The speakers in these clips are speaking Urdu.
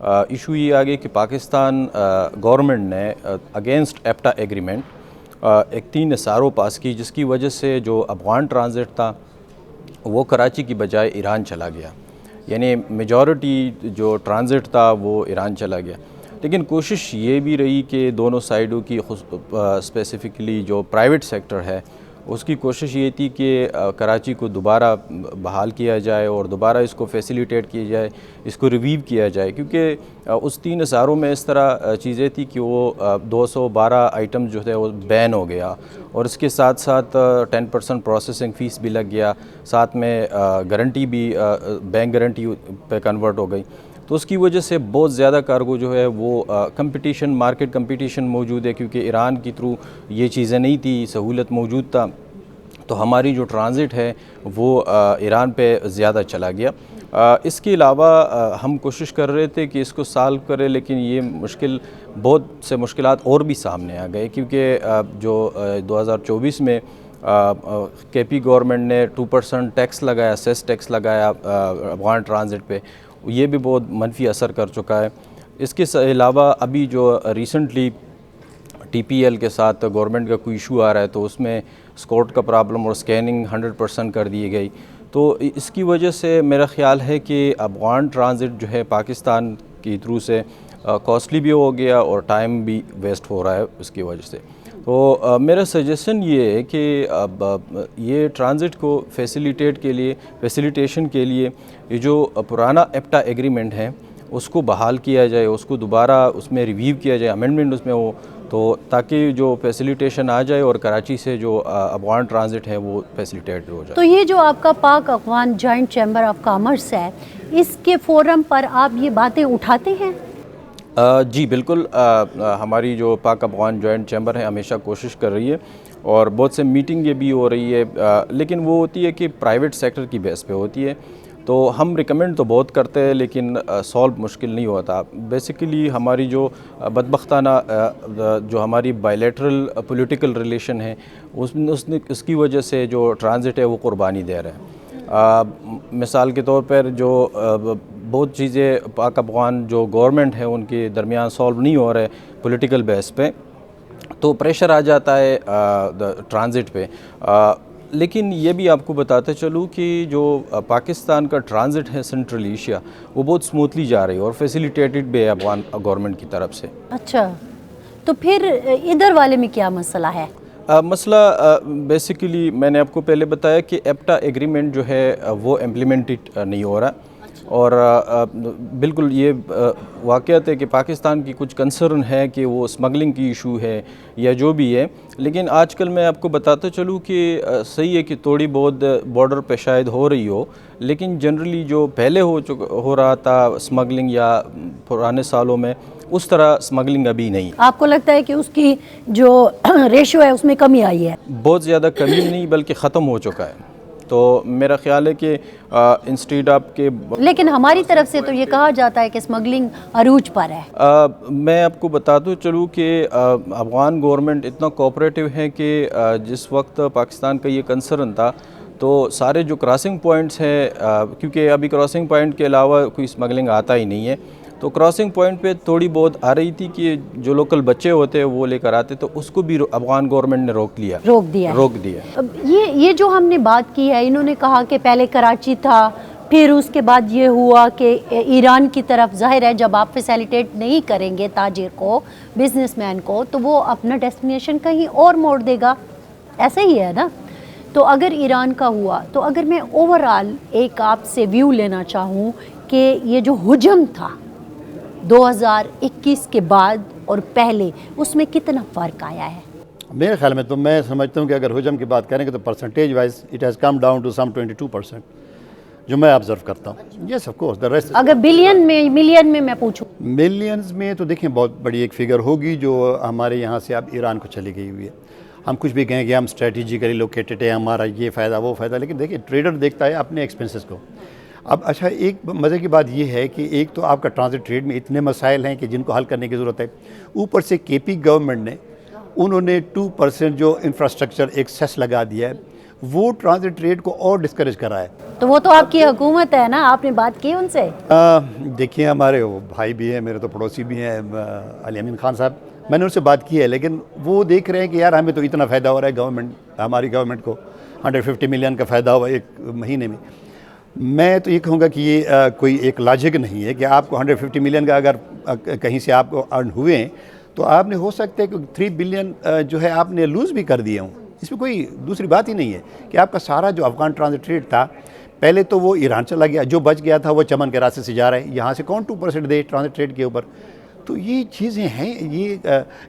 ایشو یہ آ گئی کہ پاکستان گورنمنٹ نے اگینسٹ ایپٹا ایگریمنٹ ایک 3 SRO پاس کی، جس کی وجہ سے جو افغان ٹرانزٹ تھا وہ کراچی کی بجائے ایران چلا گیا، یعنی میجورٹی جو ٹرانزٹ تھا وہ ایران چلا گیا۔ لیکن کوشش یہ بھی رہی کہ دونوں سائیڈوں کی اسپیسیفکلی جو پرائیویٹ سیکٹر ہے اس کی کوشش یہ تھی کہ کراچی کو دوبارہ بحال کیا جائے اور دوبارہ اس کو فیسیلیٹیٹ کیا جائے، اس کو ریویو کیا جائے، کیونکہ اس 3 SRO میں اس طرح چیزیں تھی کہ وہ 212 آئٹم جو تھے وہ بین ہو گیا، اور اس کے ساتھ ساتھ 10% پروسیسنگ فیس بھی لگ گیا، ساتھ میں گارنٹی بھی بینک گارنٹی پہ کنورٹ ہو گئی۔ تو اس کی وجہ سے بہت زیادہ کارگو جو ہے وہ کمپٹیشن، مارکیٹ کمپٹیشن موجود ہے، کیونکہ ایران کی تھرو یہ چیزیں نہیں تھی، سہولت موجود تھا، تو ہماری جو ٹرانزٹ ہے وہ ایران پہ زیادہ چلا گیا۔ اس کے علاوہ ہم کوشش کر رہے تھے کہ اس کو سالو کریں، لیکن یہ بہت سے مشکلات اور بھی سامنے آ گئے، کیونکہ جو 2024 میں کے پی گورنمنٹ نے 2% ٹیکس لگایا، سیس ٹیکس لگایا افغان ٹرانزٹ پہ، یہ بھی بہت منفی اثر کر چکا ہے۔ اس کے علاوہ ابھی جو ریسنٹلی ٹی پی ایل کے ساتھ گورنمنٹ کا کوئی ایشو آ رہا ہے، تو اس میں اسکورٹ کا پرابلم اور اسکیننگ 100% کر دی گئی، تو اس کی وجہ سے میرا خیال ہے کہ افغان ٹرانزٹ جو ہے پاکستان کی تھرو سے کاسٹلی بھی ہو گیا اور ٹائم بھی ویسٹ ہو رہا ہے اس کی وجہ سے۔ تو میرا سجیشن یہ ہے کہ یہ ٹرانزٹ کو فیسیلیٹیشن کے لیے یہ جو پرانا ایپٹا ایگریمنٹ ہے اس کو بحال کیا جائے، اس کو دوبارہ اس میں ریویو کیا جائے، امینڈمنٹ اس میں ہو، تو تاکہ جو فیسیلیٹیشن آ جائے اور کراچی سے جو افغان ٹرانزٹ ہے وہ فیسیلیٹیٹ ہو جائے۔ تو یہ جو آپ کا Pak Afghan joint chamber of commerce ہے، اس کے فورم پر آپ یہ باتیں اٹھاتے ہیں؟ جی بالکل، ہماری جو پاک افغان جوائنٹ چیمبر ہے ہمیشہ کوشش کر رہی ہے اور بہت سے میٹنگیں بھی ہو رہی ہے، لیکن وہ ہوتی ہے کہ پرائیویٹ سیکٹر کی بیس پہ ہوتی ہے، تو ہم ریکمینڈ تو بہت کرتے ہیں لیکن سالو مشکل نہیں ہوتا۔ بیسیکلی ہماری جو بدبختانہ جو ہماری بائیلیٹرل پولیٹیکل ریلیشن ہے اس کی وجہ سے جو ٹرانزٹ ہے وہ قربانی دے رہا ہے۔ مثال کے طور پر جو بہت چیزیں پاک افغان جو گورنمنٹ ہے ان کے درمیان سالو نہیں ہو رہے پولیٹیکل بیس پہ، تو پریشر آ جاتا ہے ٹرانزٹ پہ۔ لیکن یہ بھی آپ کو بتاتے چلوں کہ جو پاکستان کا ٹرانزٹ ہے سنٹرل ایشیا وہ بہت سموتھلی جا رہی ہے اور فیسیلیٹیٹڈ بھی ہے افغان گورنمنٹ کی طرف سے۔ اچھا، تو پھر ادھر والے میں کیا مسئلہ ہے؟ مسئلہ بیسیکلی میں نے آپ کو پہلے بتایا کہ ایپٹا ایگریمنٹ جو ہے وہ امپلیمنٹڈ نہیں ہو رہا، اور بالکل یہ واقعات ہے کہ پاکستان کی کچھ کنسرن ہے کہ وہ اسمگلنگ کی ایشو ہے یا جو بھی ہے، لیکن آج کل میں آپ کو بتاتا چلوں کہ صحیح ہے کہ تھوڑی بہت بارڈر پہ شاید ہو رہی ہو، لیکن جنرلی جو پہلے ہو رہا تھا اسمگلنگ یا پرانے سالوں میں اس طرح اسمگلنگ ابھی نہیں۔ آپ کو لگتا ہے کہ اس کی جو ریشو ہے اس میں کمی آئی ہے؟ بہت زیادہ کمی نہیں بلکہ ختم ہو چکا ہے، تو میرا خیال ہے کہ انسٹیڈ آپ کے، لیکن ہماری طرف سے تو یہ کہا جاتا ہے کہ اسمگلنگ عروج پر ہے۔ میں آپ کو بتا دوں چلوں کہ افغان گورنمنٹ اتنا کوآپریٹو ہے کہ جس وقت پاکستان کا یہ کنسرن تھا تو سارے جو کراسنگ پوائنٹس ہیں، کیونکہ ابھی کراسنگ پوائنٹ کے علاوہ کوئی اسمگلنگ آتا ہی نہیں ہے، تو کراسنگ پوائنٹ پہ تھوڑی بہت آ رہی تھی کہ جو لوکل بچے ہوتے ہیں وہ لے کر آتے، تو اس کو بھی افغان گورنمنٹ نے روک دیا۔ یہ جو ہم نے بات کی ہے، انہوں نے کہا کہ پہلے کراچی تھا، پھر اس کے بعد یہ ہوا کہ ایران کی طرف، ظاہر ہے جب آپ فیسیلیٹیٹ نہیں کریں گے تاجر کو، بزنس مین کو، تو وہ اپنا ڈیسٹینیشن کہیں اور موڑ دے گا، ایسا ہی ہے نا۔ تو اگر ایران کا ہوا، تو اگر میں اوورآل ایک آپ سے ویو لینا چاہوں کہ یہ جو حجم تھا 2021 کے بعد اور پہلے، اس میں کتنا فرق آیا ہے؟ میرے خیال میں تو میں سمجھتا ہوں کہ اگر حجم کی بات کریں گے تو percentage wise it has come down to some 22%، جو میں آبزرو کرتا ہوں۔ Yes of course, the rest اگر بلین میں، ملین میں پوچھوں، ملینز میں تو دیکھیں بہت بڑی ایک فگر ہوگی جو ہمارے یہاں سے اب ایران کو چلی گئی ہوئی ہے۔ ہم کچھ بھی کہیں کہ ہم اسٹریٹجیکلی لوکیٹڈ ہے، ہمارا یہ فائدہ وہ فائدہ، لیکن دیکھیں ٹریڈر دیکھتا ہے اپنے ایکسپینسز کو۔ اب اچھا، ایک مزے کی بات یہ ہے کہ ایک تو آپ کا ٹرانزٹ ٹریڈ میں اتنے مسائل ہیں کہ جن کو حل کرنے کی ضرورت ہے، اوپر سے کے پی گورنمنٹ نے انہوں نے 2% جو انفراسٹرکچر ایک سیس لگا دیا ہے، وہ ٹرانزٹ ٹریڈ کو اور ڈسکریج کر رہا ہے. تو وہ تو آپ کی حکومت ہے نا, آپ نے بات کی ان سے؟ دیکھیے ہمارے وہ بھائی بھی ہیں, میرے تو پڑوسی بھی ہیں, علی امین خان صاحب, میں نے ان سے بات کی ہے, لیکن وہ دیکھ رہے ہیں کہ یار ہمیں تو اتنا فائدہ ہو رہا ہے ہماری گورنمنٹ کو 150 ملین کا فائدہ ہوا ایک مہینے میں. میں تو یہ کہوں گا کہ یہ کوئی ایک لاجک نہیں ہے کہ آپ کو 150 ملین کا اگر کہیں سے آپ کو ارن ہوئے ہیں تو آپ نے ہو سکتا ہے کہ 3 بلین جو ہے آپ نے لوز بھی کر دیے ہوں. اس میں کوئی دوسری بات ہی نہیں ہے کہ آپ کا سارا جو افغان ٹرانزٹ ٹریڈ تھا پہلے تو وہ ایران چلا گیا, جو بچ گیا تھا وہ چمن کے راستے سے جا رہا ہے, یہاں سے کون 2% دے ٹرانزٹ ٹریڈ کے اوپر. تو یہ چیزیں ہیں, یہ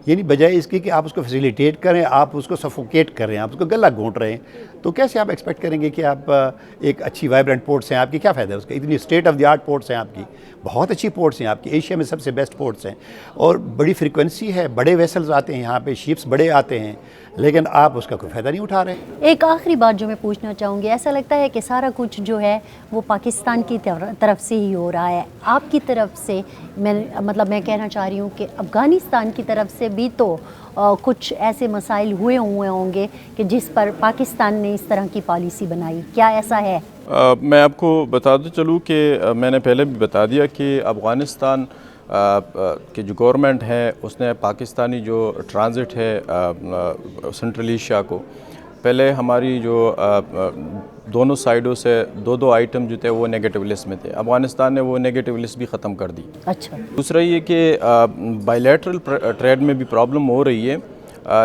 یعنی بجائے اس کی کہ آپ اس کو فیسیلیٹیٹ کریں, آپ اس کو سفوکیٹ کر رہے ہیں, آپ اس کو گلا گھونٹ رہے ہیں, تو کیسے آپ ایکسپیکٹ کریں گے کہ آپ ایک اچھی وائبرنٹ پورٹس ہیں آپ کی, کیا فائدہ ہے اس کا؟ اتنی state of the art ports ہیں آپ کی, بہت اچھی پورٹس ہیں آپ کی, ایشیا میں سب سے بیسٹ پورٹس ہیں, اور بڑی فریکوینسی ہے, بڑے ویسلز آتے ہیں یہاں پہ, شپس بڑے آتے ہیں, لیکن آپ اس کا کوئی فائدہ نہیں اٹھا رہے ہیں. ایک آخری بات جو میں پوچھنا چاہوں گی, ایسا لگتا ہے کہ سارا کچھ جو ہے وہ پاکستان کی طرف سے ہی ہو رہا ہے. آپ کی طرف سے میں کہنا چاہ رہی ہوں کہ افغانستان کی طرف سے بھی تو کچھ ایسے مسائل ہوئے ہوں گے کہ جس پر پاکستان نے اس طرح کی پالیسی بنائی, کیا ایسا ہے؟ میں آپ کو بتاتا چلوں کہ میں نے پہلے بھی بتا دیا کہ افغانستان کہ جو گورنمنٹ ہے اس نے پاکستانی جو ٹرانزٹ ہے سنٹرل ایشیا کو, پہلے ہماری جو دونوں سائیڈوں سے دو آئٹم جو تھے وہ نیگیٹو لسٹ میں تھے, افغانستان نے وہ نیگیٹو لسٹ بھی ختم کر دی. اچھا. دوسرا یہ کہ بائی لیٹرل ٹریڈ میں بھی پرابلم ہو رہی ہے,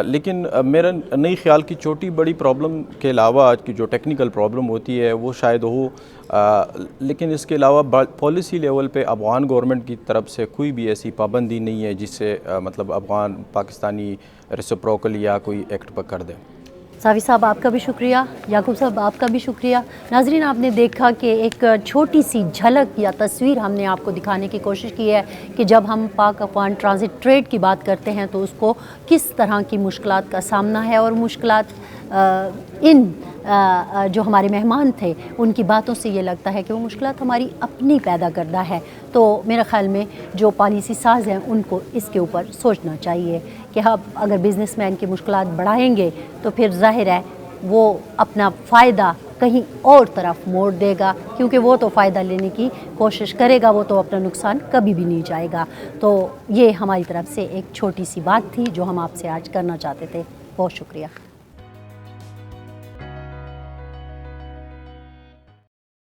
لیکن میرا نہیں خیال کی چھوٹی بڑی پرابلم کے علاوہ آج کی جو ٹیکنیکل پرابلم ہوتی ہے وہ شاید ہو, لیکن اس کے علاوہ پالیسی لیول پہ افغان گورنمنٹ کی طرف سے کوئی بھی ایسی پابندی نہیں ہے جس سے مطلب افغان پاکستانی ریسپروکل یا کوئی ایکٹ پر کر دے. صافی صاحب آپ کا بھی شکریہ, یعقوب صاحب آپ کا بھی شکریہ. ناظرین, آپ نے دیکھا کہ ایک چھوٹی سی جھلک یا تصویر ہم نے آپ کو دکھانے کی کوشش کی ہے کہ جب ہم پاک افغان ٹرانزٹ ٹریڈ کی بات کرتے ہیں تو اس کو کس طرح کی مشکلات کا سامنا ہے, اور مشکلات جو ہمارے مہمان تھے ان کی باتوں سے یہ لگتا ہے کہ وہ مشکلات ہماری اپنی پیدا کردہ ہے. تو میرے خیال میں جو پالیسی ساز ہیں ان کو اس کے اوپر سوچنا چاہیے کہ اب اگر بزنس مین کی مشکلات بڑھائیں گے تو پھر ظاہر ہے وہ اپنا فائدہ کہیں اور طرف موڑ دے گا, کیونکہ وہ تو فائدہ لینے کی کوشش کرے گا, وہ تو اپنا نقصان کبھی بھی نہیں جائے گا. تو یہ ہماری طرف سے ایک چھوٹی سی بات تھی جو ہم آپ سے آج کرنا چاہتے تھے. بہت شکریہ.